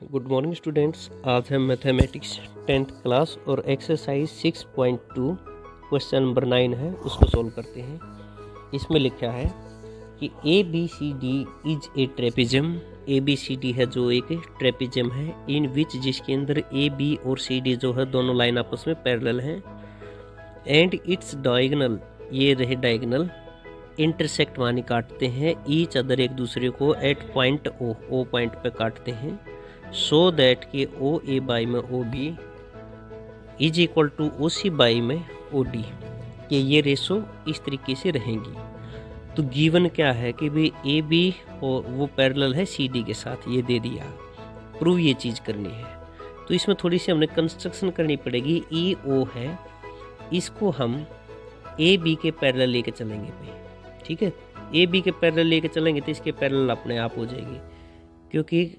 Good morning students. आज है mathematics 10th class और एक्सरसाइज 6.2 क्वेश्चन नंबर 9 है, उसको सॉल्व करते हैं। इसमें लिखा है कि A B C D is a trapezium. A B C D है जो एक ट्रेपिज्म है, इन विच जिसके अंदर ए बी और सी डी जो है दोनों लाइन आपस में पैरेलल हैं। एंड इट्स डायगोनल, ये रहे डायगोनल, इंटरसेक्ट मानी काटते हैं ईच अदर एक दूसरे को एट पॉइंट ओ पॉइंट पे काटते हैं। सो दैट के ओ ए बाई में O B is equal to O C by में ओ डी, कि ये रेशो इस तरीके से रहेंगी। तो गिवन क्या है कि भाई ए बी वो पैरेलल है सी डी के साथ, ये दे दिया। प्रूव ये चीज़ करनी है तो इसमें थोड़ी सी हमने कंस्ट्रक्शन करनी पड़ेगी। ई ओ है, इसको हम ए बी के पैरेलल लेके चलेंगे भाई, ठीक है। ए बी के पैरेलल लेके चलेंगे तो इसके पैरेलल अपने आप हो जाएगी, क्योंकि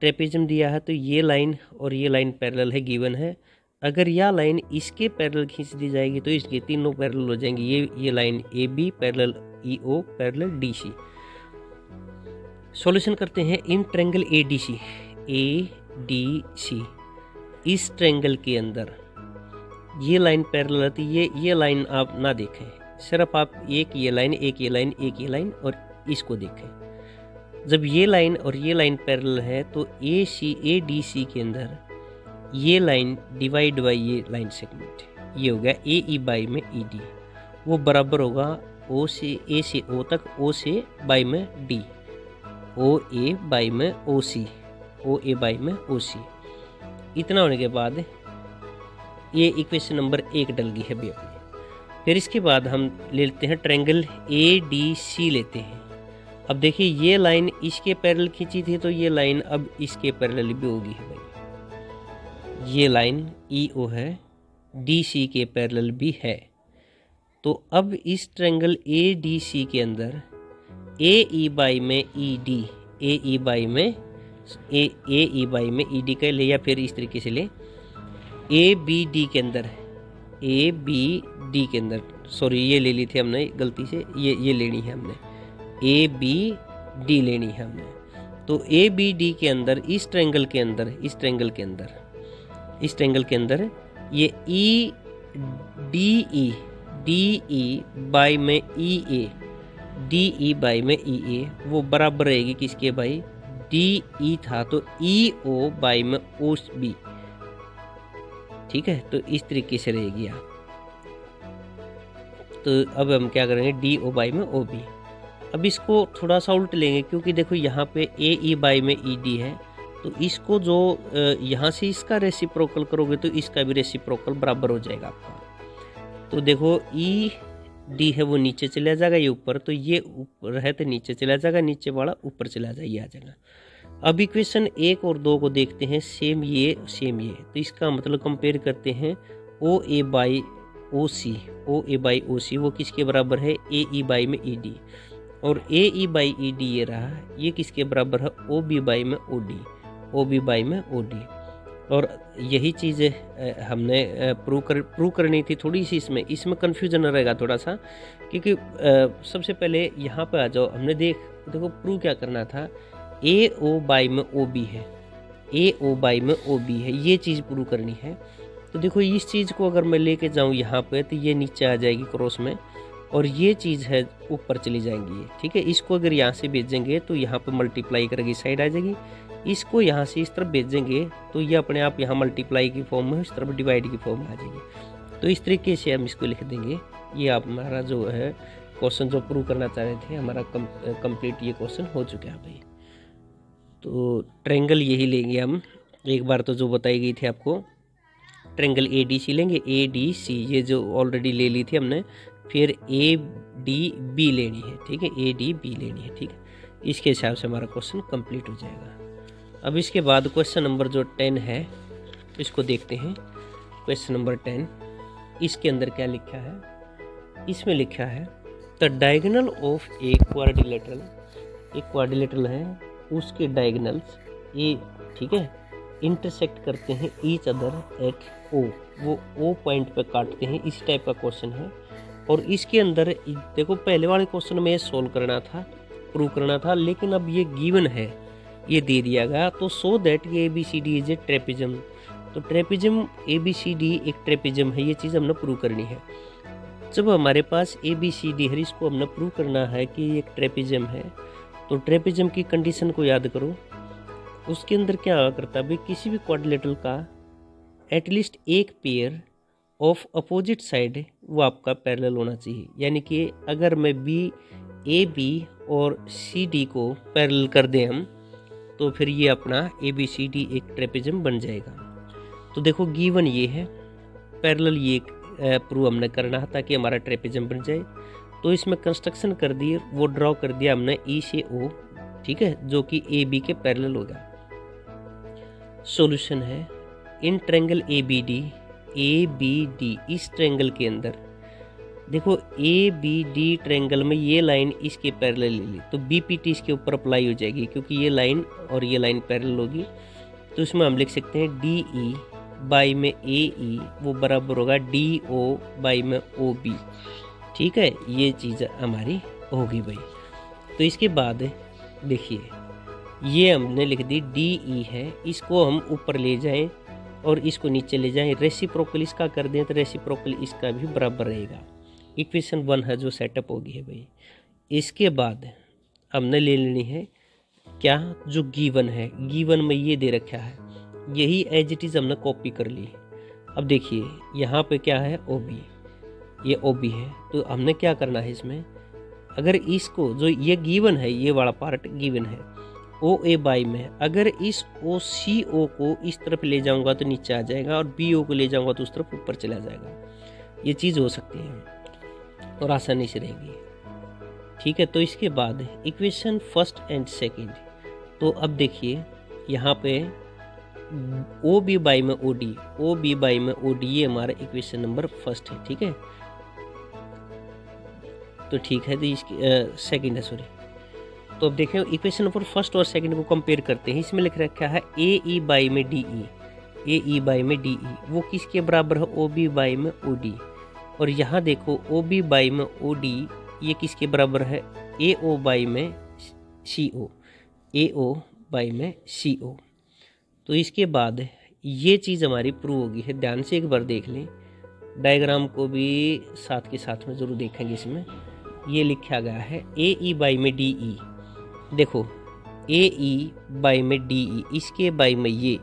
ट्रेपेजियम दिया है तो ये लाइन और ये लाइन पैरेलल है, गिवन है। अगर यह लाइन इसके पैरेलल खींच दी जाएगी तो इसके तीनों पैरेलल हो जाएंगी। ये line A B parallel E O parallel D C. Solution करते हैं। In triangle A D C, इस ट्रायंगल के अंदर ये लाइन पैरेलल आती है। ये लाइन आप ना देखें, सिर्फ आप एक ये लाइन, एक ये लाइन, एक ये लाइन और इसको देखें। जब ये लाइन और ये लाइन पैरेलल है तो ए डी सी के अंदर ये लाइन डिवाइड बाई ये लाइन सेगमेंट, ये हो गया ए ई बाई में ई डी, वो बराबर होगा ओ से ए से ओ तक, ओ से बाई में डी, ओ ए बाई में ओ सी, ओ ए बाई में ओ सी। इतना होने के बाद ये इक्वेशन नंबर 1 डल गई है भी अपनी। फिर इसके बाद हम लेते हैं ट्रायंगल ए डी सी लेते हैं। अब देखिए ये लाइन इसके पैरेलल खींची थी तो ये लाइन अब इसके पैरेलल भी होगी है भाई। ये लाइन ई ओ है, डी सी के पैरेलल भी है। तो अब इस ट्रायंगल ए डी सी के अंदर ए ई बाई में E D, A E by में ई डी का ले, या फिर इस तरीके से ले ए बी डी के अंदर, ए बी डी के अंदर, सॉरी ये ले ली थी हमने गलती से, ये लेनी है हमने, ए बी डी लेनी है हमने। तो ए बी डी के अंदर इस ट्रायंगल के अंदर ये ई डी ई बाई में ई ए, डी ई बाई में ई ए, वो बराबर रहेगी किसके भाई, डी ई था तो ई ओ बाई में ओ बी, ठीक है। तो इस तरीके से रहेगी आप। तो अब हम क्या करेंगे, डी ओ बाई में ओ बी। अब इसको थोड़ा सा उल्ट लेंगे, क्योंकि देखो यहाँ पे ए ई बाई में ई डी है, तो इसको जो यहाँ से इसका रेसिप्रोकल करोगे तो इसका भी रेसिप्रोकल बराबर हो जाएगा आपका। तो देखो ई डी है वो नीचे चला जाएगा, ये ऊपर, तो ये ऊपर है तो नीचे चला जाएगा, नीचे वाला ऊपर चला जाएगा, ये आ जाएगा। अब इक्वेशन 1 और 2 को देखते हैं, सेम ये तो इसका मतलब कंपेयर करते हैं ओ A by O C, O A by ओ सी वो किसके बराबर है, ए ई बाई में ई डी, और ए ई बाई ई डी ये रहा, ये किसके बराबर है, ओ बी बाई में O D, O B by में ओ डी। और यही चीज़ हमने प्रूव करनी थी। थोड़ी सी इसमें कन्फ्यूजन रहेगा थोड़ा सा, क्योंकि सबसे पहले यहाँ पे आ जाओ। हमने देखो प्रूव क्या करना था, ए ओ बाई में ओ बी है, ए ओ बाई में ओ बी है, ये चीज़ प्रूव करनी है। तो देखो इस चीज़ को अगर मैं लेके जाऊँ यहाँ पे तो ये नीचे आ जाएगी क्रॉस में, और ये चीज़ है ऊपर चली जाएंगी, ठीक है। इसको अगर यहाँ से भेजेंगे तो यहाँ पे मल्टीप्लाई करेगी साइड आ जाएगी, इसको यहाँ से इस तरफ भेजेंगे तो ये अपने आप यहाँ मल्टीप्लाई की फॉर्म में, इस तरफ डिवाइड की फॉर्म में आ जाएगी। तो इस तरीके से हम इसको लिख देंगे। ये आप हमारा जो है क्वेश्चन जो प्रूव करना चाह रहे थे, हमारा कंप्लीट ये क्वेश्चन हो चुका है भाई। तो ट्रायंगल यही लेंगे हम, एक बार तो जो बताई गई थी आपको, ट्रायंगल ए डी सी लेंगे, ए डी सी ये जो ऑलरेडी ले ली थी हमने, फिर ए डी बी लेनी है, ठीक है, ए डी बी लेनी है, ठीक है। इसके हिसाब से हमारा क्वेश्चन कंप्लीट हो जाएगा। अब इसके बाद क्वेश्चन नंबर जो 10 है इसको देखते हैं। क्वेश्चन नंबर 10, इसके अंदर क्या लिखा है, इसमें लिखा है the diagonal of a quadrilateral, एक क्वाड्रिलेटरल है, उसके डायगोनल्स ए, ठीक है, इंटरसेक्ट करते हैं ईच अदर एट ओ, वो ओ पॉइंट पे काटते हैं, इस टाइप का क्वेश्चन है। और इसके अंदर देखो पहले वाले क्वेश्चन में सोल्व करना था, प्रूव करना था, लेकिन अब ये गिवन है ये दे दिया गया। तो सो दैट ये ABCD इज ए ट्रेपेजम। तो ट्रेपेजम ABCD एक ट्रेपेजम है, ये चीज़ हमने प्रूव करनी है। जब हमारे पास ABCD है, इसको हमने प्रूव करना है कि ये एक ट्रेपेजम है, तो ट्रेपेजम की कंडीशन को याद करो। उसके अंदर क्या हुआ करता है भाई, किसी भी क्वाड्रिलेटरल का एटलीस्ट एक पेयर ऑफ अपोजिट साइड वो आपका पैरेलल होना चाहिए। यानी कि अगर मैं AB और CD को पैरेलल कर दें हम, तो फिर ये अपना ABCD एक ट्रेपेजम बन जाएगा। तो देखो गिवन ये है, पैरेलल ये प्रूव हमने करना है ताकि हमारा ट्रेपेजम बन जाए। तो इसमें कंस्ट्रक्शन कर दिए, वो ड्रॉ कर दिया हमने E से O, ठीक है, जो कि AB के पैरेलल होगा। सॉल्यूशन है इन ट्रायंगल ABD इस ट्रायंगल के अंदर देखो ABD ट्रायंगल में ये लाइन इसके पैरेलल ले ली, तो BPT इसके ऊपर अप्लाई हो जाएगी क्योंकि ये लाइन और ये लाइन पैरेलल होगी। तो इसमें हम लिख सकते हैं DE बाई में AE वो बराबर होगा DO बाई में OB। ठीक है, ये चीज़ हमारी होगी भाई। तो इसके बाद देखिए ये हमने लिख दी DE है, इसको हम ऊपर ले जाएं और इसको नीचे ले जाएं, रेसिप्रोकल इसका कर दें तो रेसिप्रोकल इसका भी बराबर रहेगा। इक्वेशन 1 है जो सेटअप होगी है भाई। इसके बाद हमने ले लेनी है क्या, जो गिवन है, गिवन में ये दे रखा है, यही एज इट इज़ हमने कॉपी कर ली। अब देखिए यहाँ पे क्या है OB, ये OB है। तो हमने क्या करना है इसमें, अगर इसको जो ये गिवन है, ये वाला पार्ट गिवन है OA बाई में, अगर इस OCO को इस तरफ ले जाऊंगा तो नीचे आ जाएगा और BO को ले जाऊंगा तो उस तरफ ऊपर चला जाएगा। ये चीज़ हो सकती है और आसानी से रहेगी। ठीक है, तो इसके बाद इक्वेशन फर्स्ट एंड सेकंड। तो अब देखिए यहाँ पे OB बाई में OB बाई में OD ये हमारा इक्वेशन नंबर फर्स्ट है। ठीक है, तो ठीक है, तो इसकी सेकंड है, सॉरी। तो अब देखें इक्वेशन नंबर फर्स्ट और सेकंड को कंपेयर करते हैं। इसमें लिख रखा है AE बाई में DE, AE बाई में DE वो किसके बराबर है, OB बाई में OD। और यहाँ देखो OB बाई में OD ये किसके बराबर है, AO बाई में CO, AO बाई में CO। तो इसके बाद ये चीज़ हमारी प्रूव होगी है। ध्यान से एक बार देख लें, डायग्राम को भी साथ के साथ में ज़रूर देखेंगे। इसमें ये लिखा गया है AE बाई में DE, देखो AE बाई में DE, इसके बाई में ये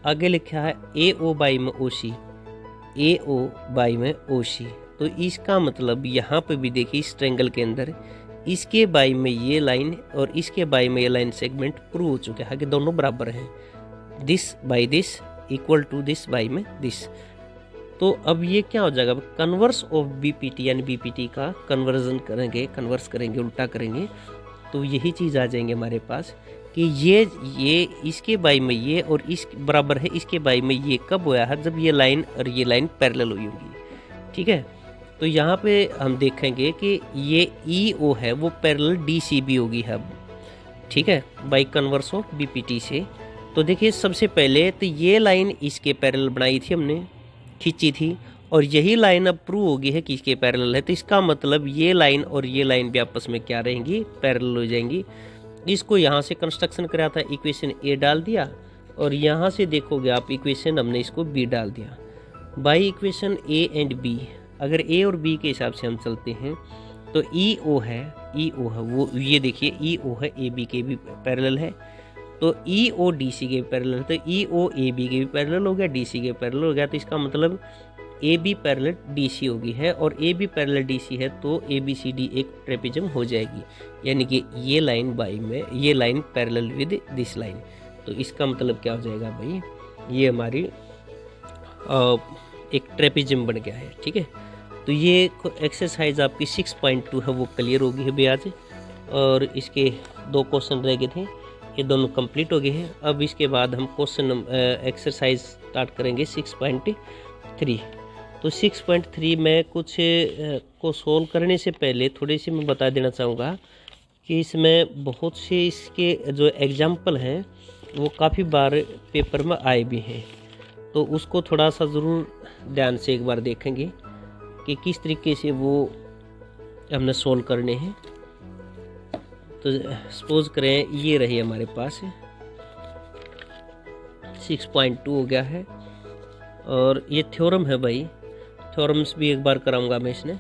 आगे लिखा है AO बाई में OC, AO बाई में OC। तो इसका मतलब यहाँ पे भी देखिए इस ट्रायंगल के अंदर इसके बाई में ये लाइन और इसके बाई में ये लाइन सेगमेंट प्रूव हो चुके हैं कि दोनों बराबर हैं। This by this equal to this by में दिस। तो अब ये क्या हो जाएगा, कन्वर्स ऑफ BPT यानी BPT का कन्वर्जन करेंगे, कन्वर्स करेंगे, उल्टा करेंगे, तो यही चीज़ आ जाएंगे हमारे पास कि ये इसके बाई में ये और इस बराबर है इसके बाई में ये कब होया है, जब ये लाइन और ये लाइन पैरेलल हुई होगी। ठीक है, तो यहाँ पे हम देखेंगे कि ये EO है वो पैरेलल DCB होगी है अब। ठीक है, बाई कन्वर्स ऑफ BPT से। तो देखिए सबसे पहले तो ये लाइन इसके पैरेलल बनाई थी हमने, खींची थी, और यही लाइन अब प्रूव होगी है कि इसके पैरेलल है। तो इसका मतलब ये लाइन और ये लाइन भी आपस में क्या रहेंगी, पैरेलल हो जाएंगी। इसको यहाँ से कंस्ट्रक्शन कराया था, इक्वेशन A डाल दिया और यहाँ से देखोगे आप इक्वेशन हमने इसको B डाल दिया। By equation A and B, अगर A और B के हिसाब से हम चलते हैं तो EO है वो, ये देखिए EO है AB के भी पैरेलल है, तो EO DC के पैरेलल, तो EO AB के भी पैरेलल हो गया, DC के पैरेलल हो गया। तो इसका मतलब AB पैरेलल DC होगी है और AB पैरेलल DC है तो ABCD एक ट्रेपेजम हो जाएगी। यानी कि ये लाइन बाई में ये line parallel with this line. तो इसका मतलब क्या हो जाएगा भाई, ये हमारी एक ट्रेपेजम बन गया है। ठीक है, तो ये एक्सरसाइज आपकी 6.2 है वो क्लियर होगी है भाई आज। और इसके 2 क्वेश्चन रह गए थे, ये दोनों कंप्लीट हो गए हैं। अब इसके बाद हम क्वेश्चन एक्सरसाइज स्टार्ट करेंगे 6.3। तो 6.3 में कुछ को सोल्व करने से पहले थोड़ी सी मैं बता देना चाहूँगा कि इसमें बहुत से इसके जो एग्जाम्पल हैं वो काफ़ी बार पेपर में आए भी हैं, तो उसको थोड़ा सा ज़रूर ध्यान से एक बार देखेंगे कि किस तरीके से वो हमने सोल्व करने हैं। तो सपोज करें ये रही हमारे पास 6.2 हो गया है। और ये थ्योरम है भाई, थ्योरम्स भी एक बार कराऊंगा मैं इसने।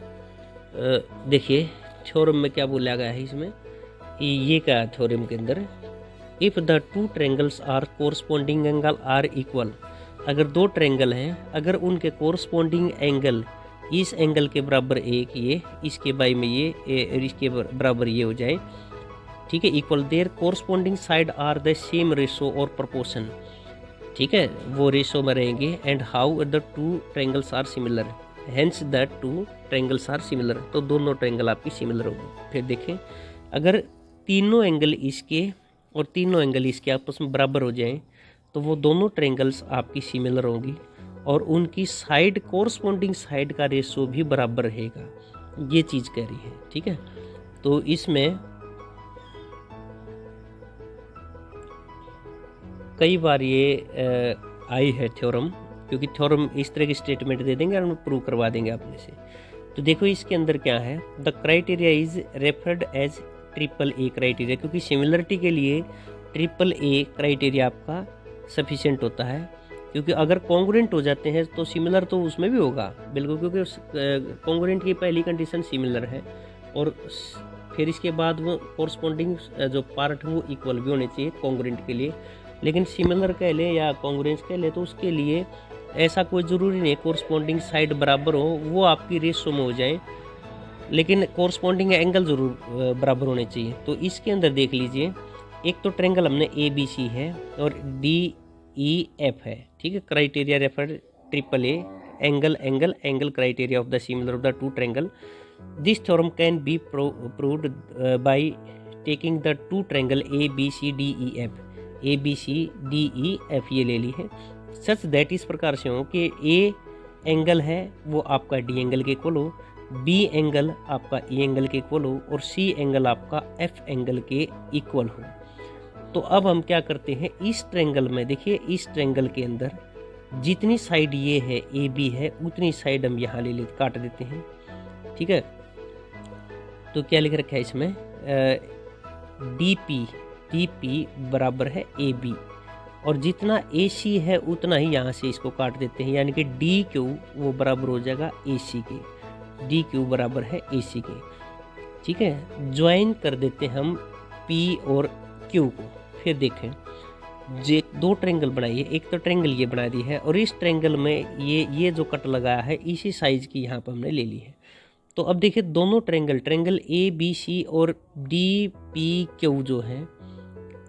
देखिए थ्योरम में क्या बोला गया है इसमें, ये क्या है थ्योरम के अंदर, if the two triangles are corresponding angle are equal, अगर दो ट्रेंगल हैं, अगर उनके कोरस्पॉन्डिंग एंगल इस एंगल के बराबर एक ये, इसके बाई में ये, इसके बराबर ये हो जाए, ठीक है, equal, their corresponding side are the same ratio और प्रोपोर्शन, ठीक है, वो रेशो में रहेंगे। And how the two triangles are similar, hence the two triangles are similar, तो दोनों ट्रेंगल आपकी सिमिलर होगी। फिर देखें अगर तीनों एंगल इसके और तीनों एंगल इसके आपस में बराबर हो जाएं तो वो दोनों ट्रेंगल्स आपकी सिमिलर होंगी और उनकी साइड कोरस्पॉन्डिंग साइड का रेशो भी बराबर रहेगा, ये चीज़ कह रही है, ठीक है। तो इसमें कई बार ये आई है थ्योरम, क्योंकि थ्योरम इस तरह की स्टेटमेंट दे देंगे और हम प्रूव करवा देंगे अपने से। तो देखो इसके अंदर क्या है, the criteria is referred as triple A criteria, क्योंकि सिमिलरिटी के लिए ट्रिपल ए क्राइटेरिया आपका सफिशिएंट होता है, क्योंकि अगर कॉन्ग्रुएंट हो जाते हैं तो सिमिलर तो उसमें भी होगा बिल्कुल, क्योंकि कॉन्ग्रुएंट की पहली कंडीशन सिमिलर है और फिर इसके बाद वो कोरस्पॉन्डिंग जो पार्ट है वो इक्वल भी होने चाहिए कॉन्ग्रुएंट के लिए। लेकिन सिमिलर कह ले या कॉन्ग्रुएंस कह ले तो उसके लिए ऐसा कोई ज़रूरी नहीं कोरस्पॉन्डिंग साइड बराबर हो, वो आपकी रेशो में हो जाए, लेकिन कोरस्पॉन्डिंग एंगल ज़रूर बराबर होने चाहिए। तो इसके अंदर देख लीजिए, एक तो ट्रेंगल हमने ए बी सी है और डी ई एफ है, ठीक है, criteria refer triple A, angle angle angle criteria of the similar of the two triangle, this theorem can be proved by taking the two triangle A B C D E F, A B C D E F ये ले ली है, such that इस प्रकार से हो कि A angle है वो आपका डी एंगल के इक्वल हो, बी एंगल आपका ई एंगल के इक्वल हो और सी एंगल आपका एफ एंगल के इक्वल हो। तो अब हम क्या करते हैं, इस ट्रेंगल में देखिए, इस ट्रेंगल के अंदर जितनी साइड ये है ए बी है उतनी साइड हम यहाँ ले लेते, काट देते हैं, ठीक है। तो क्या लिख रखा है इसमें, डी पी बराबर है ए बी और जितना ए सी है उतना ही यहाँ से इसको काट देते हैं, यानी कि डी क्यू वो बराबर हो जाएगा ए सी के, डी क्यू बराबर है ए सी के, ठीक है। ज्वाइन कर देते हम पी और क्यू को। फिर देखें जे दो ट्रेंगल बनाइए, एक तो ट्रेंगल ये बना दी है और इस ट्रेंगल में ये जो कट लगाया है इसी साइज की यहाँ पर हमने ले ली है। तो अब देखिए दोनों ट्रेंगल ए बी सी और डी पी क्यू जो है,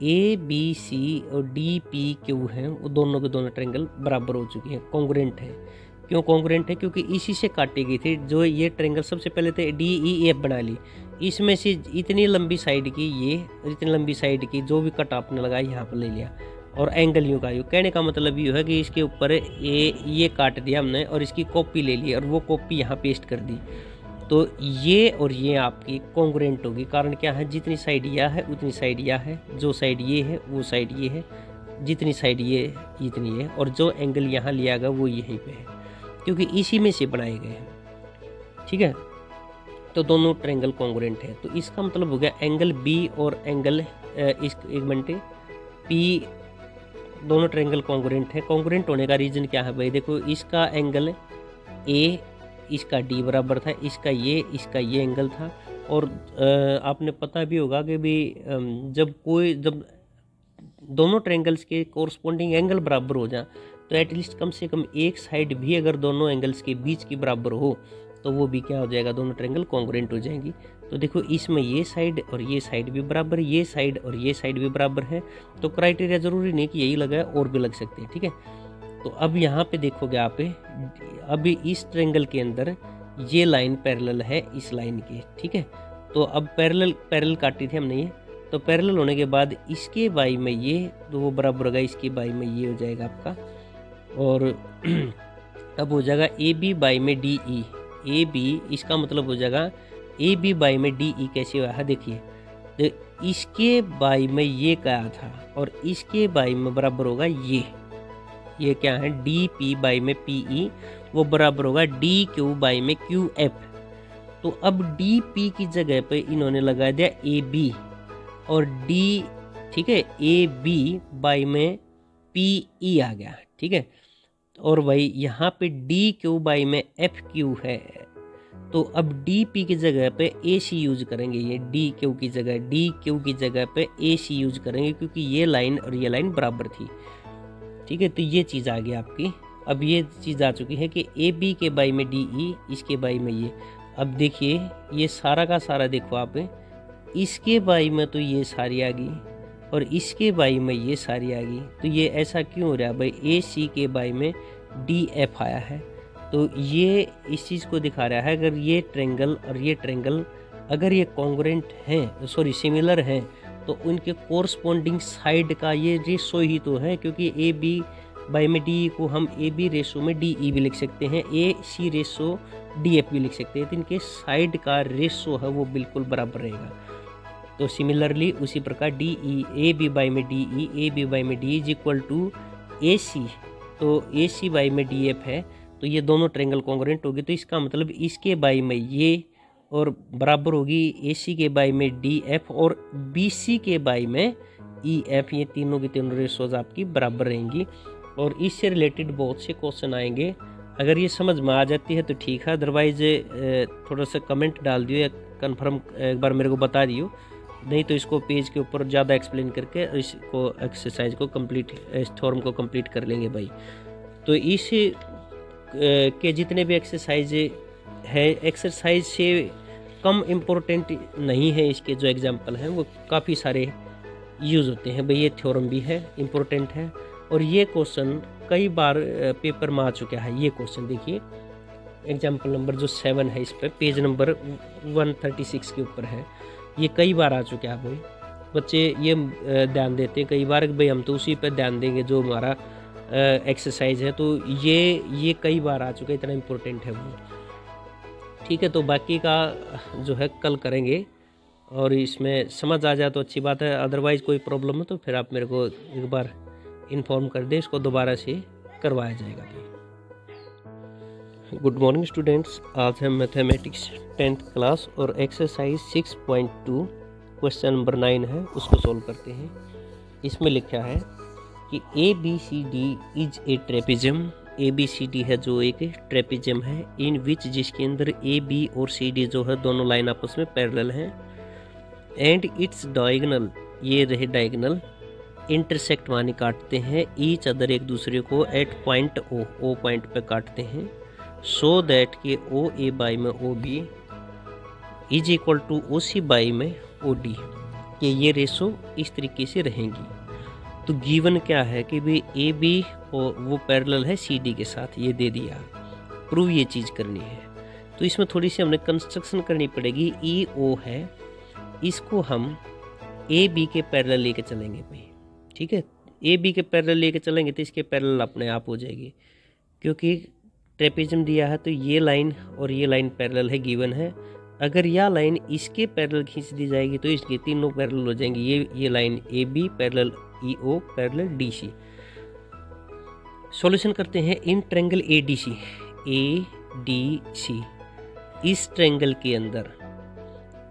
ए बी सी और डी पी क्यू हैं, वो दोनों के दोनों ट्रेंगल बराबर हो चुके हैं, कॉन्ग्रुएंट है। क्यों कॉन्ग्रुएंट है, क्योंकि इसी से काटी गई थी। जो ये ट्रेंगल सबसे पहले थे डी ई एफ बना ली, इसमें से इतनी लंबी साइड की ये और इतनी लंबी साइड की जो भी कट आपने लगाया यहाँ पर ले लिया और एंगल यूँ का यूँ। कहने का मतलब ये है कि इसके ऊपर ये काट दिया हमने और इसकी कॉपी ले ली और वो कॉपी यहाँ पेस्ट कर दी। तो ये और ये आपकी कॉन्ग्रुएंट होगी। कारण क्या है, जितनी साइड यह है उतनी साइड यह है, जो साइड ये है वो साइड ये है, जितनी साइड ये इतनी है और जो एंगल यहाँ लिया गया वो यहीं पे है, क्योंकि इसी में से बनाए गए हैं, ठीक है। तो दोनों ट्रेंगल कॉन्ग्रुएंट है। तो इसका मतलब हो गया एंगल बी और एंगल एक मिनट पी दोनों ट्रेंगल कॉन्ग्रुएंट है। कॉन्ग्रुएंट होने का रीज़न क्या है भाई, देखो इसका एंगल ए इसका डी बराबर था, इसका ये एंगल था। और आपने पता भी होगा कि भी जब दोनों ट्रेंगल्स के कोरस्पॉन्डिंग एंगल बराबर हो जाए तो एटलीस्ट कम से कम एक साइड भी अगर दोनों एंगल्स के बीच की बराबर हो तो वो भी क्या हो जाएगा, दोनों ट्रेंगल कॉन्ग्रुएंट हो जाएंगी। तो देखो इसमें ये साइड और ये साइड भी बराबर, ये साइड और ये साइड भी बराबर है। तो क्राइटेरिया ज़रूरी नहीं कि यही लगा, और भी लग सकते हैं, ठीक है। तो अब यहाँ पे देखोगे आप, अभी इस ट्रेंगल के अंदर ये लाइन पैरेलल है इस लाइन के, ठीक है। तो अब पैरेलल काटी थी हमने ये, तो पैरेलल होने के बाद इसके बाई में ये तो वो बराबर होगा, इसके बाई में ये हो जाएगा आपका, और अब हो जाएगा ए बी बाई में डी ई, ए बी इसका मतलब हो जाएगा ए बी बाई में डी ई। कैसे हुआ है देखिए, तो इसके बाई में ये क्या था और इसके बाई में बराबर होगा ये क्या है, डी पी बाई में पी ई, वो बराबर होगा डी क्यू बाई में क्यू एफ। तो अब डी पी की जगह पे इन्होंने लगा दिया ए बी और डी, ठीक है, ए बी बाई में पी ई आ गया, ठीक है। और भाई यहाँ पे डी क्यू बाई में एफ क्यू है, तो अब डी पी की जगह पे ए सी यूज करेंगे, ये डी क्यू की जगह पे ए सी यूज करेंगे, क्योंकि ये लाइन और ये लाइन बराबर थी, ठीक है। तो ये चीज़ आ गई आपकी। अब ये चीज़ आ चुकी है कि ए बी के बाई में डी ई, इसके बाई में ये। अब देखिए ये सारा का सारा देखो आप, इसके बाई में तो ये सारी आ गई और इसके बाई में ये सारी आ गई। तो ये ऐसा क्यों हो रहा है भाई, ए सी के बाई में डी एफ आया है। तो ये इस चीज़ को दिखा रहा है, अगर ये ट्रेंगल और ये ट्रेंगल अगर ये कॉन्ग्रुएंट हैं, सॉरी सिमिलर हैं, तो उनके कोरस्पॉन्डिंग साइड का ये रेशो ही तो है, क्योंकि ए बी बाई में डी को हम ए बी रेशो में डी ई भी लिख सकते हैं, ए सी रेशो डी एफ भी लिख सकते हैं। तो इनके साइड का रेशो है वो बिल्कुल बराबर रहेगा। तो सिमिलरली उसी प्रकार D E, A B by में D E, A B by में D is equal to A C, तो ए सी बाई में डी एफ है, तो ये दोनों ट्रेंगल कॉन्ग्रुएंट होगी। तो इसका मतलब इसके बाई में ये और बराबर होगी ए सी के बाई में डी एफ और बी सी के बाई में ई एफ, ये तीनों की तीनों रेशोज आपकी बराबर रहेंगी। और इससे रिलेटेड बहुत से क्वेश्चन आएंगे, अगर ये समझ में आ जाती है तो ठीक है, अदरवाइज थोड़ा सा कमेंट डाल दियो या कंफर्म एक बार मेरे को बता दियो, नहीं तो इसको पेज के ऊपर ज़्यादा एक्सप्लेन करके इसको एक्सरसाइज को कंप्लीट, इस थ्योरम को कंप्लीट कर लेंगे भाई। तो इस के जितने भी एक्सरसाइज है, एक्सरसाइज से कम इम्पोर्टेंट नहीं है, इसके जो एग्जाम्पल हैं वो काफ़ी सारे यूज़ होते हैं भाई। ये थ्योरम भी है, इम्पोर्टेंट है, और ये क्वेश्चन कई बार पेपर में आ चुका है। ये क्वेश्चन देखिए, एग्जाम्पल नंबर जो 7 है, इस पर पेज नंबर 136 के ऊपर है, ये कई बार आ चुका है भाई। बच्चे ये ध्यान देते हैं कई बार कि भाई हम तो उसी पर ध्यान देंगे जो हमारा एक्सरसाइज है, तो ये कई बार आ चुका है, इतना इम्पोर्टेंट है वो, ठीक है। तो बाकी का जो है कल करेंगे, और इसमें समझ आ जाए तो अच्छी बात है, अदरवाइज़ कोई प्रॉब्लम हो तो फिर आप मेरे को एक बार इन्फॉर्म कर दें, इसको दोबारा से करवाया जाएगा। गुड मॉर्निंग स्टूडेंट्स, आज हम मैथमेटिक्स 10th क्लास और एक्सरसाइज 6.2 क्वेश्चन नंबर 9 है, उसको सॉल्व करते हैं। इसमें लिखा है कि A B C D is a trapezium. A B C D है जो एक ट्रेपिज्म है, इन विच जिसके अंदर ए बी और सी डी जो है दोनों लाइन आपस में पैरेलल हैं, एंड इट्स डायगोनल, ये रहे डायगोनल, इंटरसेक्ट माने काटते हैं, ईच अदर एक दूसरे को एट पॉइंट ओ पॉइंट पे काटते हैं, सो दैट के ओ ए बाई में O B is equal to O C by में ओ डी, कि ये रेशो इस तरीके से रहेंगी। तो गिवन क्या है कि भाई ए बी वो पैरेलल है सी डी के साथ, ये दे दिया, प्रूव ये चीज़ करनी है। तो इसमें थोड़ी सी हमने कंस्ट्रक्शन करनी पड़ेगी। ई ओ है, इसको हम ए बी के पैरेलल लेके चलेंगे भाई, ठीक है। ए बी के पैरेलल लेके चलेंगे तो इसके पैरेलल अपने आप हो जाएगी, क्योंकि ट्रेपेजियम दिया है तो ये लाइन और ये लाइन पैरेलल है, गिवन है। अगर यह लाइन इसके पैरेलल खींच दी जाएगी तो इसके तीनों पैरेलल हो जाएंगे, ये line A B parallel E O parallel D C. Solution करते हैं। In triangle A D C, इस ट्रायंगल के अंदर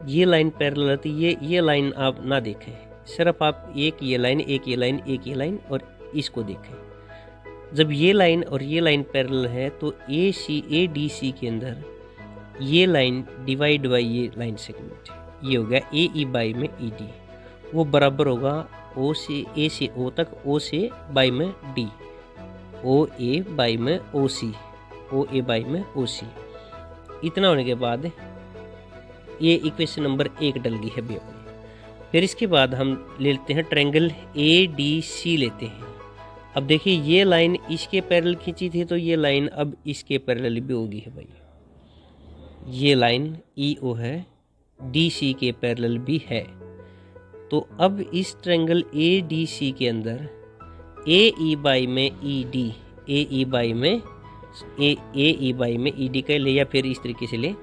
ये लाइन पैरेलल है, ये लाइन आप ना देखें, सिर्फ आप एक ये लाइन और इसको देखें। जब ये लाइन और ये लाइन पैरेलल है तो ए डी सी के अंदर ये लाइन डिवाइड बाई ये लाइन सेगमेंट, ये हो गया ए ई बाई में ई डी, वो बराबर होगा ओ से ए से ओ तक, ओ से बाई में डी, ओ ए बाई में ओ सी, ओ ए बाई में ओ सी। इतना होने के बाद ये इक्वेशन नंबर 1 डल गई है अभी अपनी। फिर इसके बाद हम ले लेते हैं ट्रायंगल ए डी सी लेते हैं। अब देखिए ये लाइन इसके पैरेलल खींची थी तो ये लाइन अब इसके पैरेलल भी होगी है भाई, ये लाइन ई ओ है, डी सी के पैरेलल भी है। तो अब इस ट्रायंगल ए डी सी के अंदर ए ई बाई में E D, A E by में ई डी का ले, या फिर इस तरीके से ले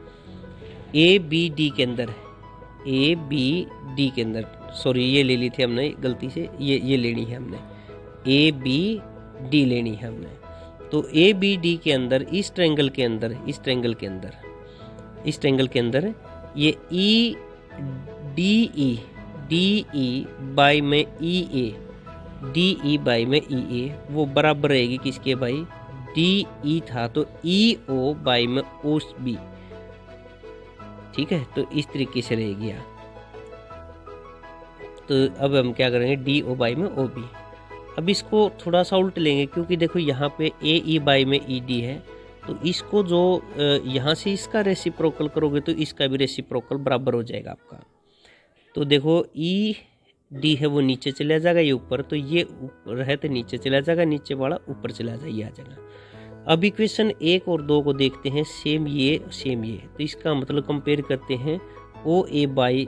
ए बी डी के अंदर, ए बी डी के अंदर, सॉरी ये ले ली थी हमने गलती से, ये लेनी है हमने, ए बी डी लेनी है हमने। तो ए बी डी के अंदर इस ट्रायंगल के अंदर ये ई डी ई बाई में ई ए, डी ई बाई में ई ए वो बराबर रहेगी किसके भाई, डी ई था तो ई ओ बाई में ओ बी। ठीक है, तो इस तरीके से रहेगी यहाँ। तो अब हम क्या करेंगे, डी ओ बाई में ओ बी। अब इसको थोड़ा सा उल्ट लेंगे क्योंकि देखो यहाँ पे ए ई बाई में ई डी है, तो इसको जो यहाँ से इसका रेसिप्रोकल करोगे तो इसका भी रेसिप्रोकल बराबर हो जाएगा आपका। तो देखो ई डी है वो नीचे चला जाएगा, ये ऊपर, तो ये ऊपर है तो नीचे चला जाएगा, नीचे वाला ऊपर चला जाएगा, ये आ जाएगा। अब इक्वेशन 1 और 2 को देखते हैं, सेम ये तो इसका मतलब कंपेयर करते हैं ओ A by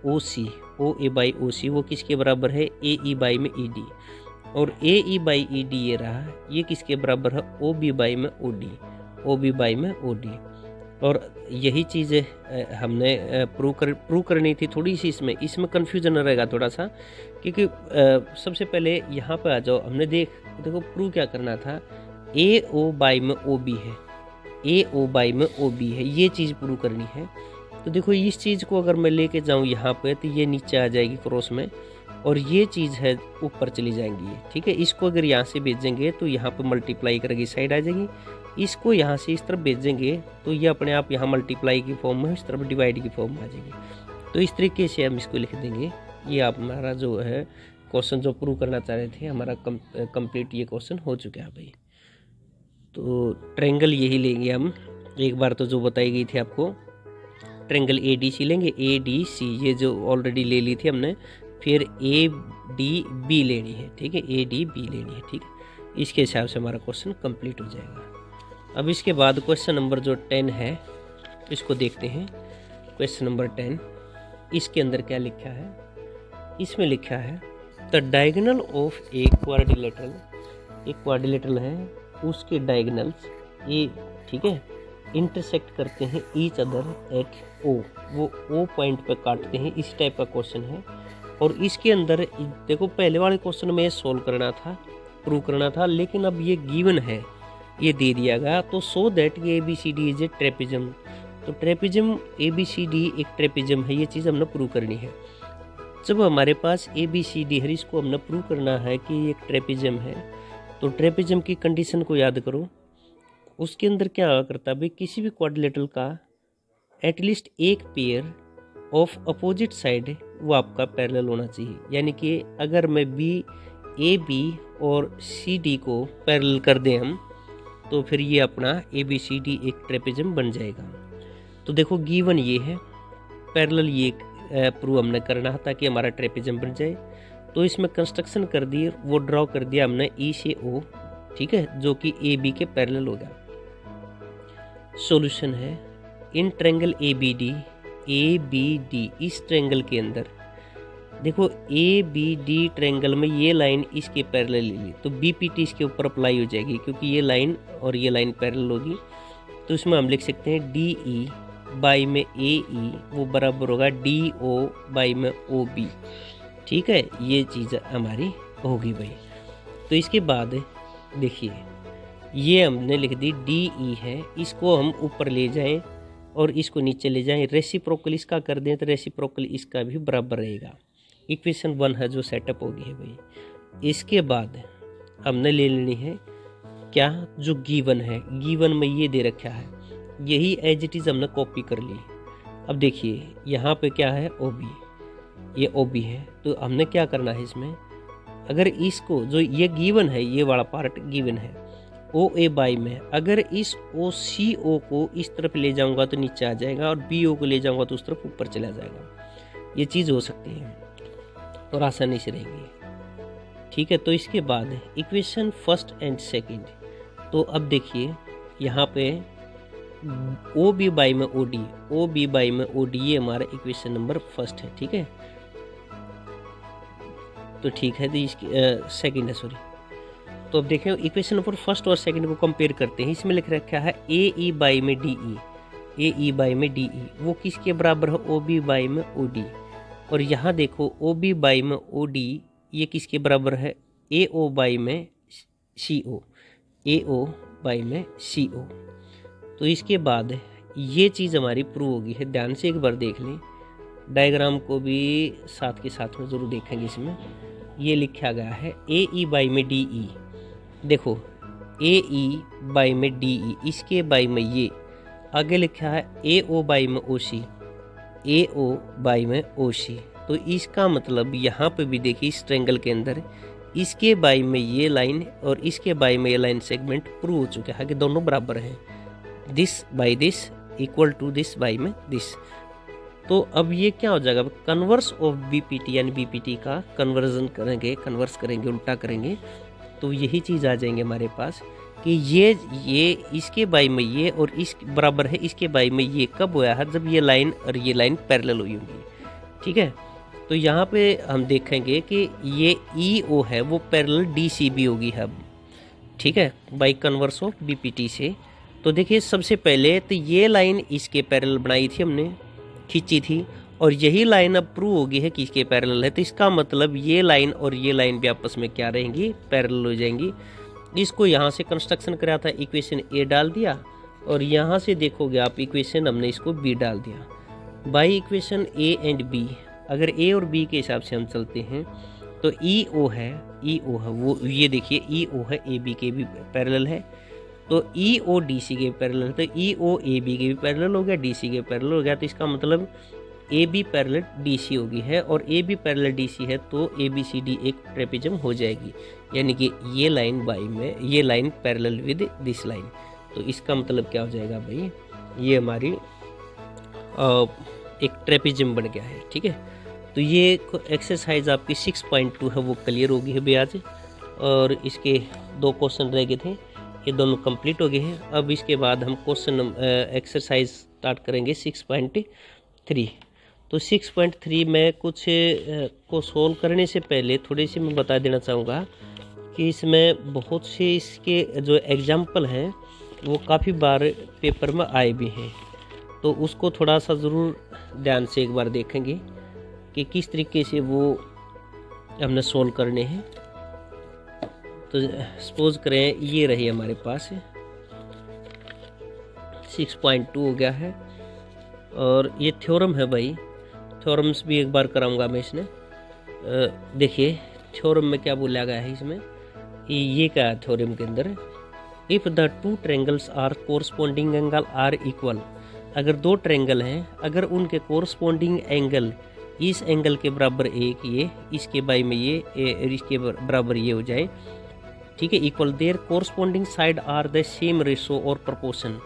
O C, O A by ओ सी वो किसके बराबर है, ए ई बाई में ई डी, और ए ई बाई ई डी ये रहा, ये किसके बराबर है, ओ बी बाई में O D, O B by में ओ डी। और यही चीज़ हमने प्रूव करनी थी थोड़ी सी, इसमें कन्फ्यूजन रहेगा थोड़ा सा, क्योंकि सबसे पहले यहाँ पे आ जाओ, हमने देखो प्रूव क्या करना था, ए ओ बाई में ओ बी है, ए ओ बाई में ओ बी है, ये चीज़ प्रूव करनी है। तो देखो इस चीज़ को अगर मैं लेके जाऊँ यहाँ पे तो ये नीचे आ जाएगी क्रॉस में, और ये चीज़ है ऊपर चली जाएंगी ये। ठीक है, इसको अगर यहाँ से भेजेंगे तो यहाँ पे मल्टीप्लाई करके साइड आ जाएगी, इसको यहाँ से इस तरफ भेजेंगे तो ये अपने आप यहाँ मल्टीप्लाई की फॉर्म में, इस तरफ डिवाइड की फॉर्म में आ जाएगी। तो इस तरीके से हम इसको लिख देंगे। ये आप हमारा जो है क्वेश्चन जो प्रूव करना चाह रहे थे, हमारा कंप्लीट ये क्वेश्चन हो चुका है भाई। तो ट्रायंगल यही लेंगे हम, एक बार तो जो बताई गई थी आपको, ट्रायंगल ए डी सी लेंगे, ए डी सी ये जो ऑलरेडी ले ली थी हमने, फिर ए डी बी लेनी है। ठीक है, ए डी बी लेनी है। ठीक है, इसके हिसाब से हमारा क्वेश्चन कंप्लीट हो जाएगा। अब इसके बाद क्वेश्चन नंबर जो 10 है इसको देखते हैं। क्वेश्चन नंबर 10, इसके अंदर क्या लिखा है, इसमें लिखा है the diagonal of a quadrilateral, एक क्वाड्रिलेटरल है उसके डायगोनल्स ए, ठीक है, इंटरसेक्ट करते हैं ईच अदर एट ओ, वो ओ पॉइंट पे काटते हैं, इस टाइप का क्वेश्चन है। और इसके अंदर देखो पहले वाले क्वेश्चन में सोल्व करना था, प्रूव करना था, लेकिन अब ये गिवन है, ये दे दिया गया, तो सो दैट ये ABCD इज ए ट्रेपिज्म, तो ट्रेपिज्म ABCD एक ट्रेपिज्म है, ये चीज़ हमने प्रूव करनी है। जब हमारे पास ABCD है, इसको हमने प्रूव करना है कि ये एक ट्रेपिज्म है, तो ट्रेपिज्म की कंडीशन को याद करो। उसके अंदर क्या करता है भाई, किसी भी क्वाड्रिलेटरल का एटलीस्ट एक पेयर ऑफ अपोजिट साइड वो आपका पैरेलल होना चाहिए। यानी कि अगर मैं AB और CD को पैरेलल कर दें हम, तो फिर ये अपना ABCD एक ट्रेपिज्म बन जाएगा। तो देखो गिवन ये है, पैरेलल ये प्रूव हमने करना था ताकि हमारा ट्रेपिज्म बन जाए। तो इसमें कंस्ट्रक्शन कर दिए, वो ड्रॉ कर दिया हमने E से O, ठीक है, जो कि AB के पैरेलल होगा। सॉल्यूशन है इन ट्रायंगल ABD, इस ट्रायंगल के अंदर देखो ABD ट्रायंगल में ये लाइन इसके पैरेलल ले ली, तो BPT इसके ऊपर अप्लाई हो जाएगी क्योंकि ये लाइन और ये लाइन पैरेलल होगी। तो इसमें हम लिख सकते हैं DE बाई में AE वो बराबर होगा DO बाई में OB। ठीक है, ये चीज़ हमारी होगी भाई। तो इसके बाद देखिए ये हमने लिख दी DE है, इसको हम ऊपर ले जाएं और इसको नीचे ले जाएं, रेसिप्रोकल इसका कर दें तो रेसिप्रोकल इसका भी बराबर रहेगा। इक्वेशन 1 है जो सेटअप होगी है भाई। इसके बाद हमने ले लेनी है क्या, जो गिवन है, गिवन में ये दे रखा है, यही एज इट इज़ हमने कॉपी कर ली। अब देखिए यहाँ पे क्या है OB, ये OB है, तो हमने क्या करना है इसमें, अगर इसको जो ये गिवन है, ये वाला पार्ट गिवन है OA बाई में, अगर इस OCO को इस तरफ ले जाऊंगा तो नीचे आ जाएगा और BO को ले जाऊंगा तो उस तरफ ऊपर चला जाएगा। ये चीज़ हो सकती है और आसानी से रहेगी। ठीक है, तो इसके बाद इक्वेशन फर्स्ट एंड सेकंड, तो अब देखिए यहाँ पे OB बाई में OD, OB बाई में OD ये हमारा इक्वेशन नंबर फर्स्ट है। ठीक है, तो ठीक है, तो इसकी सेकंड है, सॉरी। तो अब देखें इक्वेशन नंबर फर्स्ट और सेकंड को कंपेयर करते हैं। इसमें लिख रखा है AE बाई में DE, AE बाई में DE वो किसके बराबर है, OB बाई में OD। और यहाँ देखो OB बाई में OD ये किसके बराबर है, AO बाई में CO, AO बाई में CO। तो इसके बाद ये चीज़ हमारी प्रूव होगी है। ध्यान से एक बार देख लें, डायग्राम को भी साथ के साथ में ज़रूर देखेंगे इसमें। ये लिखा गया है ए ई बाई में डी ई। देखो ए ई बाई में डी ई, इसके बाई में ये आगे लिखा है ए ओ बाई में ओ सी, ए ओ बाई में ओ सी। तो इसका मतलब यहाँ पे भी देखिए इस ट्रायंगल के अंदर इसके बाई में ये लाइन और इसके बाई में ये लाइन सेगमेंट प्रूव हो चुका है कि दोनों बराबर हैं। This by this equal to this by में दिस। तो अब ये क्या हो जाएगा, कन्वर्स ऑफ बीपीटी यानी बीपीटी का कन्वर्जन करेंगे, कन्वर्स करेंगे, उल्टा करेंगे, तो यही चीज़ आ जाएंगे हमारे पास कि ये इसके बाई में ये और इस बराबर है इसके बाई में ये कब हुआ है, जब ये लाइन और ये लाइन पैरेलल हुई होंगी। ठीक है, तो यहाँ पे हम देखेंगे कि ये ई ओ है वो पैरेलल डी सी बी होगी अब। ठीक है, बाई कन्वर्स ऑफ बीपीटी से। तो देखिए सबसे पहले तो ये लाइन इसके पैरेलल बनाई थी हमने, खींची थी, और यही लाइन अब प्रूव होगी है कि इसके पैरेलल है। तो इसका मतलब ये लाइन और ये लाइन भी आपस में क्या रहेंगी, पैरेलल हो जाएंगी। इसको यहाँ से कंस्ट्रक्शन कराया था, इक्वेशन ए डाल दिया और यहाँ से देखोगे आप इक्वेशन हमने इसको बी डाल दिया। By equation A and B, अगर ए और बी के हिसाब से हम चलते हैं तो ई ओ है वो, ये देखिए ई ओ है ए बी के भी पैरेलल है, तो ई ओ डी सी के पैरेलल, तो ई ओ ए बी के भी पैरेलल हो गया, डी सी के पैरेलल हो गया। तो इसका मतलब A B parallel D C होगी है, और A B parallel D C है तो ए बी सी डी एक ट्रेपेजम हो जाएगी, यानी कि ये लाइन बाई में ये line parallel with this line. तो इसका मतलब क्या हो जाएगा भाई, ये हमारी एक ट्रेपेजम बन गया है। ठीक है, तो ये एक्सरसाइज आपकी 6.2 है वो क्लियर होगी है भाई आज, और इसके 2 क्वेश्चन रह गए थे, ये दोनों कंप्लीट हो गए हैं। अब इसके बाद हम क्वेश्चन एक्सरसाइज स्टार्ट करेंगे 6.3। तो 6.3 में कुछ को सोल्व करने से पहले थोड़ी सी मैं बता देना चाहूँगा कि इसमें बहुत से इसके जो एग्जाम्पल हैं वो काफ़ी बार पेपर में आए भी हैं, तो उसको थोड़ा सा ज़रूर ध्यान से एक बार देखेंगे कि किस तरीके से वो हमने सोल्व करने हैं। तो सपोज करें ये रही हमारे पास 6.2 हो गया है, और ये थ्योरम है भाई, थ्योरम्स भी एक बार कराऊंगा मैं इसमें। देखिए थ्योरम में क्या बोला गया है इसमें, ये क्या है थ्योरम के अंदर, if the two triangles are corresponding angle are equal, अगर 2 ट्रायंगल हैं, अगर उनके कोरस्पॉन्डिंग एंगल इस एंगल के बराबर एक ये, इसके बाई में ये, इसके बराबर ये हो जाए, ठीक है, equal, their corresponding side are the same ratio और प्रोपोर्शन,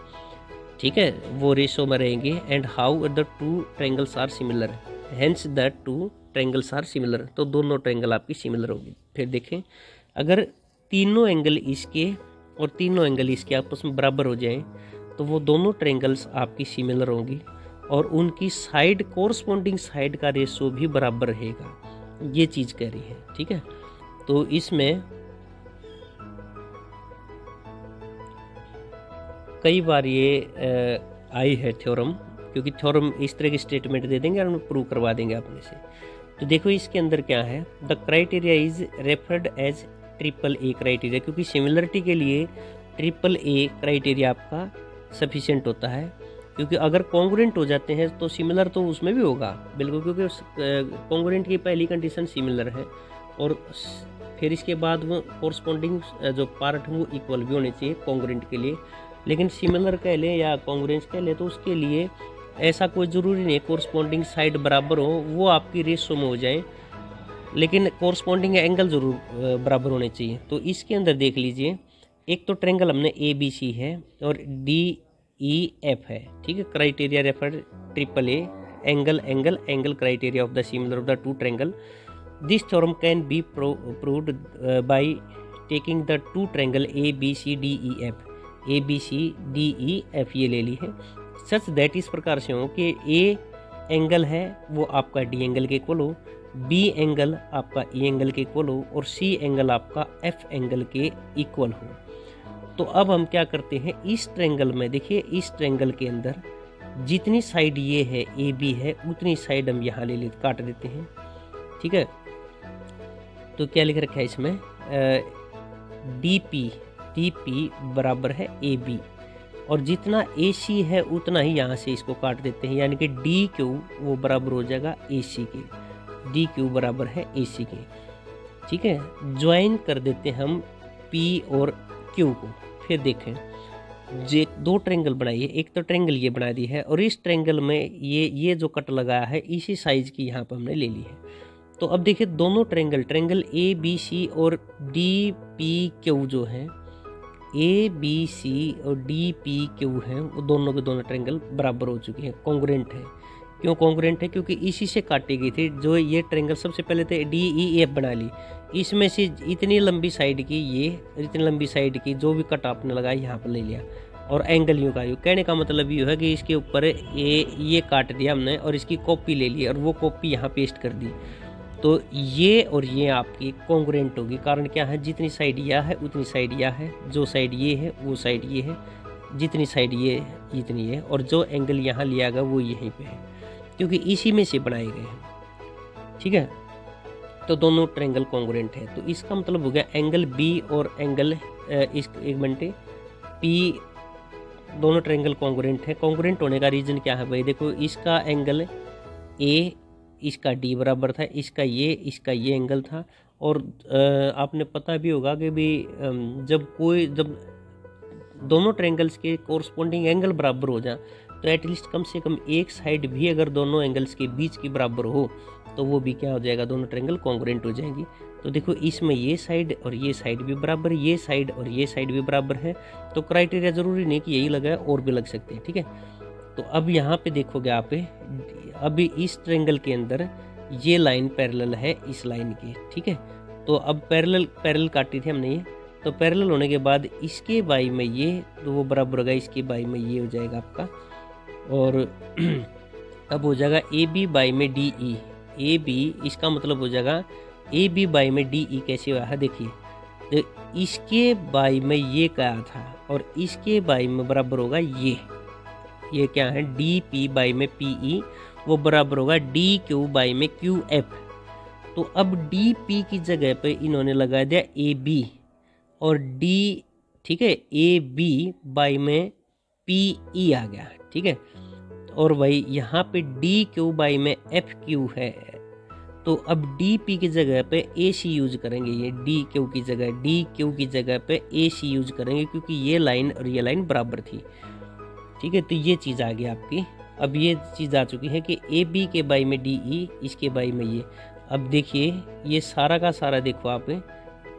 ठीक है, वो रेशो में रहेंगे, and how the two triangles are similar, hence the two triangles are similar, तो दोनों ट्रायंगल आपकी सिमिलर होगी। फिर देखें अगर तीनों एंगल इसके और तीनों एंगल इसके आपस में बराबर हो जाएं तो वो दोनों ट्रायंगल्स आपकी सिमिलर होंगी, और उनकी साइड कोरस्पॉन्डिंग साइड का रेशो भी बराबर रहेगा, ये चीज़ कह रही है। ठीक है, तो इसमें कई बार ये आई है थ्योरम, क्योंकि थ्योरम इस तरह की स्टेटमेंट दे देंगे और हम प्रूव करवा देंगे अपने से। तो देखो इसके अंदर क्या है, the criteria is referred as triple A criteria, क्योंकि सिमिलरिटी के लिए ट्रिपल ए क्राइटेरिया आपका सफिशिएंट होता है, क्योंकि अगर कॉन्ग्रुएंट हो जाते हैं तो सिमिलर तो उसमें भी होगा बिल्कुल, क्योंकि कॉन्ग्रुएंट की पहली कंडीशन सिमिलर है, और फिर इसके बाद वो कोरस्पॉन्डिंग जो पार्ट है वो इक्वल भी होने चाहिए कॉन्ग्रुएंट के लिए। लेकिन सिमिलर कह लें या कॉन्ग्रुएंस कह लें तो उसके लिए ऐसा कोई ज़रूरी नहीं कोरस्पॉन्डिंग साइड बराबर हो, वो आपकी रेशो में हो जाए, लेकिन कोरस्पॉन्डिंग एंगल ज़रूर बराबर होने चाहिए। तो इसके अंदर देख लीजिए, एक तो ट्रायंगल हमने ए बी सी है और डी ई एफ है, ठीक है, criteria refer triple A, angle angle angle criteria of the similar of the two triangle, this theorem can be proved by taking the two triangle A B C D E F, A B C D E F ये ले ली है, such that इस प्रकार से हो कि A angle है वो आपका डी एंगल के इक्वल हो, बी एंगल आपका ई एंगल के इक्वल हो, और सी एंगल आपका एफ एंगल के इक्वल हो। तो अब हम क्या करते हैं, इस ट्रायंगल में देखिए, इस ट्रायंगल के अंदर जितनी साइड ये है ए बी है उतनी साइड हम यहाँ ले ले काट देते हैं। ठीक है, तो क्या लिख रखा है इसमें, डी पी बराबर है ए बी, और जितना ए सी है उतना ही यहाँ से इसको काट देते हैं, यानी कि डी क्यू वो बराबर हो जाएगा ए सी के, डी क्यू बराबर है ए सी के। ठीक है, ज्वाइन कर देते हैं हम P और Q को। फिर देखें जे 2 ट्रायंगल बनाइए, एक तो ट्रायंगल ये बना दी है और इस ट्रायंगल में ये जो कट लगाया है इसी साइज की यहाँ पर हमने ले ली है। तो अब देखिए दोनों ट्रायंगल ABC और DPQ जो है, ABC और DPQ हैं, वो दोनों के दोनों ट्रायंगल बराबर हो चुके हैं, कॉन्ग्रुएंट है। क्यों कॉन्ग्रुएंट है? क्योंकि इसी से काटी गई थी। जो ये ट्रायंगल सबसे पहले तो DEF बना ली, इसमें से इतनी लंबी साइड की ये और इतनी लंबी साइड की जो भी कट आपने लगाया यहाँ पर ले लिया और एंगल यूँ का यूँ। कहने का मतलब ये है कि इसके ऊपर ये काट दिया हमने और इसकी कॉपी ले ली और वो कॉपी यहाँ पेस्ट कर दी। तो ये और ये आपकी कॉन्ग्रुएंट होगी। कारण क्या है? जितनी साइड यह है उतनी साइड यह है, जो साइड ये है वो साइड ये है, जितनी साइड ये है इतनी है, और जो एंगल यहाँ लिया गया वो यहीं पे है, क्योंकि इसी में से बनाए गए हैं। ठीक है, तो दोनों ट्रायंगल कॉन्ग्रुएंट है। तो इसका मतलब हो गया एंगल B और एंगल एक मिनट P दोनों ट्रायंगल कॉन्ग्रुएंट है। कॉन्ग्रुएंट होने का रीज़न क्या है भाई? देखो इसका एंगल A इसका D बराबर था, इसका ये एंगल था। और आपने पता भी होगा कि भी जब दोनों ट्रायंगल्स के कोरस्पॉन्डिंग एंगल बराबर हो जाए तो एटलीस्ट कम से कम एक साइड भी अगर दोनों एंगल्स के बीच की बराबर हो तो वो भी क्या हो जाएगा? दोनों ट्रायंगल कॉन्ग्रुएंट हो जाएंगी। तो देखो इसमें ये साइड और ये साइड भी बराबर, ये साइड और ये साइड भी बराबर है। तो क्राइटेरिया ज़रूरी नहीं कि यही लगा है, और भी लग सकते हैं। ठीक है, तो अब यहाँ पे देखोगे आप, अभी इस ट्रायंगल के अंदर ये लाइन पैरेलल है इस लाइन के। ठीक है, तो अब पैरेलल काटी थी हमने ये, तो पैरेलल होने के बाद इसके बाई में ये, तो वो बराबर होगा इसके बाई में ये हो जाएगा आपका। और अब हो जाएगा AB बाई में DE। AB इसका मतलब हो जाएगा AB बाई में DE कैसे हुआ है? देखिए, तो इसके बाई में ये क्या था और इसके बाई में बराबर होगा ये क्या है? DP बाई में PE, वो बराबर होगा DQ बाई में QF। तो अब DP की जगह पे इन्होंने लगा दिया AB और D, ठीक है, AB बाई में PE आ गया। ठीक है, और भाई यहाँ पे DQ बाई में FQ है। तो अब DP की जगह पे AC यूज करेंगे, ये DQ की जगह पे AC यूज करेंगे, क्योंकि ये लाइन और ये लाइन बराबर थी। ठीक है, तो ये चीज़ आ गई आपकी। अब ये चीज़ आ चुकी है कि AB के बाई में DE, इसके बाई में ये। अब देखिए ये सारा का सारा देखो आप,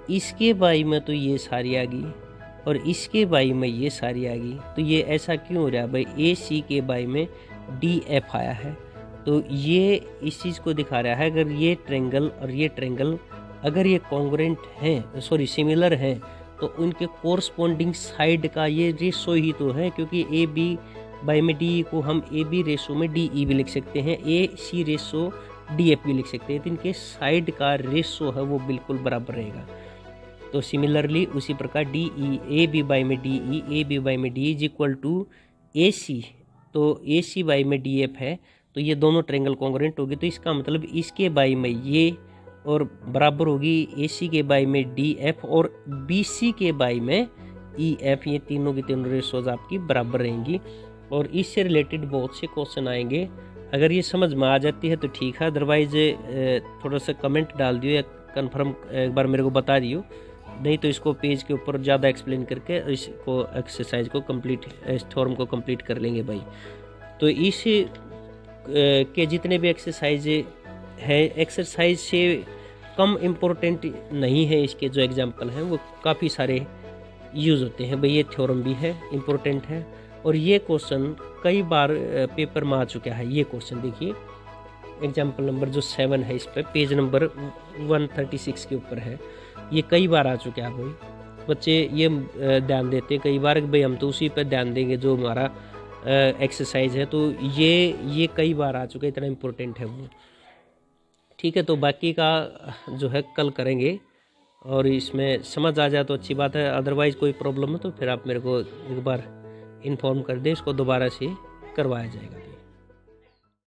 इसके बाई में तो ये सारी आ गई और इसके बाई में ये सारी आ गई। तो ये ऐसा क्यों हो रहा है भाई? AC के बाई में DF आया है। तो ये इस चीज़ को दिखा रहा है, अगर ये ट्रायंगल और ये ट्रायंगल अगर ये कॉन्ग्रुएंट हैं, सिमिलर हैं, तो उनके कोरस्पॉन्डिंग साइड का ये रेशो ही तो है। क्योंकि AB बाई में DE को हम AB रेशो में DE भी लिख सकते हैं, AC रेशो DF भी लिख सकते हैं। तो इनके साइड का रेशो है वो बिल्कुल बराबर रहेगा। तो सिमिलरली उसी प्रकार AB बाई में DE, AB बाई में DE is equal to AC। तो AC बाई में DF है, तो ये दोनों ट्रायंगल कॉन्ग्रुएंट होगी। तो इसका मतलब इसके बाई में ये और बराबर होगी AC के बाई में DF और BC के बाई में EF। ये तीनों की तीनों रेशोज आपकी बराबर रहेंगी। और इससे रिलेटेड बहुत से क्वेश्चन आएंगे। अगर ये समझ में आ जाती है तो ठीक है, अदरवाइज थोड़ा सा कमेंट डाल दियो या कंफर्म एक बार मेरे को बता दियो, नहीं तो इसको पेज के ऊपर ज़्यादा एक्सप्लेन करके इसको एक्सरसाइज को कंप्लीट, इस थ्योरम को कंप्लीट कर लेंगे भाई। तो इस के जितने भी एक्सरसाइज है, एक्सरसाइज से कम इम्पोर्टेंट नहीं है, इसके जो एग्जाम्पल हैं वो काफ़ी सारे यूज़ होते हैं भाई। ये थ्योरम भी है, इम्पोर्टेंट है, और ये क्वेश्चन कई बार पेपर में आ चुका है। ये क्वेश्चन देखिए, एग्जाम्पल नंबर जो 7 है, इस पर पेज नंबर 136 के ऊपर है। ये कई बार आ चुका है भाई। बच्चे ये ध्यान देते हैं कई बार कि भाई हम तो उसी पर ध्यान देंगे जो हमारा एक्सरसाइज है। तो ये कई बार आ चुका है, इतना इम्पोर्टेंट है वो। ठीक है, तो बाकी का जो है कल करेंगे, और इसमें समझ आ जाए तो अच्छी बात है। अदरवाइज़ कोई प्रॉब्लम है तो फिर आप मेरे को एक बार इन्फॉर्म कर दें, इसको दोबारा से करवाया जाएगा।